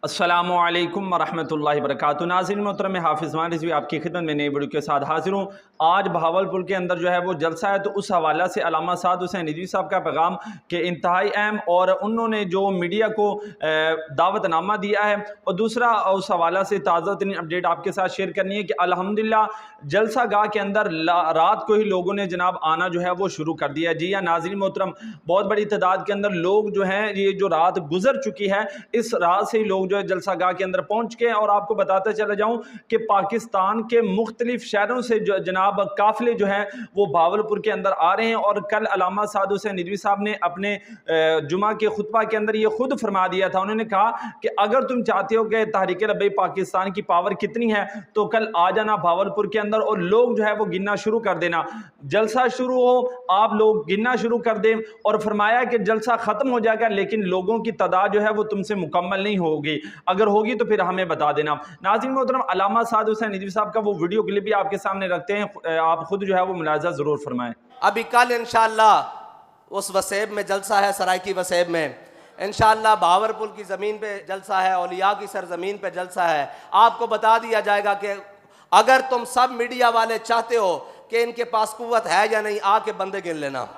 अस्सलामुअलैकुम वरहमतुल्लाहि वबरकातुहू। नाज़रीन मोहतरम, हाफिज़ मान रिज़वी आपकी खिदमत में नई वीडियो के साथ हाजिर हूँ। आज बहावलपुर के अंदर जो है वो जलसा है, तो उस हवाला से अल्लामा साद हुसैन रिज़वी साहब का पैगाम कि इंतहाई अहम, और उन्होंने जो मीडिया को दावतनामा दिया है, और दूसरा उस हवाला से ताज़ा तरीन अपडेट आपके साथ शेयर करनी है कि अल्हम्दुलिल्लाह जलसा गाह के अंदर रात को ही लोगों ने जनाब आना जो है वो शुरू कर दिया। जी हाँ नाज़रीन मोहतरम, बहुत बड़ी तादाद के अंदर लोग जो हैं, ये जो रात गुजर चुकी है, इस रात से ही लोग जो है जलसा गाह के अंदर पहुंच के, और आपको बताते चला जाऊं कि पाकिस्तान के मुख्तलिफ शहरों से जो जनाब काफिले जो हैं वो बहावलपुर के अंदर आ रहे हैं। और कल अल्लामा साद हुसैन रिज़वी साहब ने अपने जुमा के खुतबा के अंदर ये खुद फरमा दिया था। उन्होंने कहा कि अगर तुम चाहते हो कि तहरीक लब्बैक पाकिस्तान की पावर कितनी है, तो कल आ जाना बहावलपुर के अंदर, और लोग जो है वो गिनना शुरू कर देना। जलसा शुरू हो, आप लोग गिनना शुरू कर दें। और फरमाया कि जलसा खत्म हो जाएगा, लेकिन लोगों की तादाद जो है वो तुमसे मुकम्मल नहीं होगी, अगर होगी तो फिर हमें बता देना। नाज़रीन मोहतरम, अल्लामा साद हुसैन रिज़वी साहब का वो वीडियो क्लिप भी आपके सामने रखते हैं, आप खुद जो है वो मुलाज़ा ज़रूर फरमाएं। अभी कल इंशाअल्लाह उस वसेब में जलसा है, सराइकी वसेब में इंशाअल्लाह बहावलपुर की ज़मीन पे जलसा है, औलिया की सरजमीन पे जलसा है। आपको बता दिया जाएगा कि अगर तुम सब मीडिया वाले चाहते हो कि इनके पास कुव्वत है या नहीं, आके बंदे गिन लेना।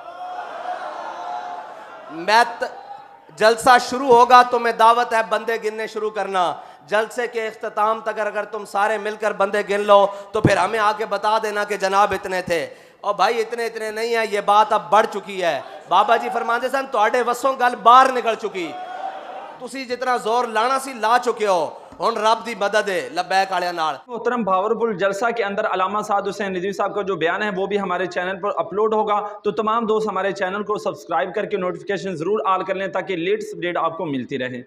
जलसा शुरू होगा तो मैं दावत है बंदे गिनने शुरू करना। जलसे के इख्तिताम तक अगर तुम सारे मिलकर बंदे गिन लो तो फिर हमें आके बता देना कि जनाब इतने थे। और भाई इतने इतने नहीं है, ये बात अब बढ़ चुकी है। बाबा जी फरमाते सन तुहाडे वसों गल बाहर निकल चुकी, तुसी जितना जोर लाना सी ला चुके हो, हुण रब दी मदद है लब्बैक वालियां नाल। मोहतरम, बहावलपुर जलसा के अंदर अल्लामा साद हुसैन रिज़वी साहब का जो बयान है वो भी हमारे चैनल पर अपलोड होगा, तो तमाम दोस्त हमारे चैनल को सब्सक्राइब करके नोटिफिकेशन ज़रूर ऑल कर लें ताकि लेटेस्ट अपडेट आपको मिलती रहे।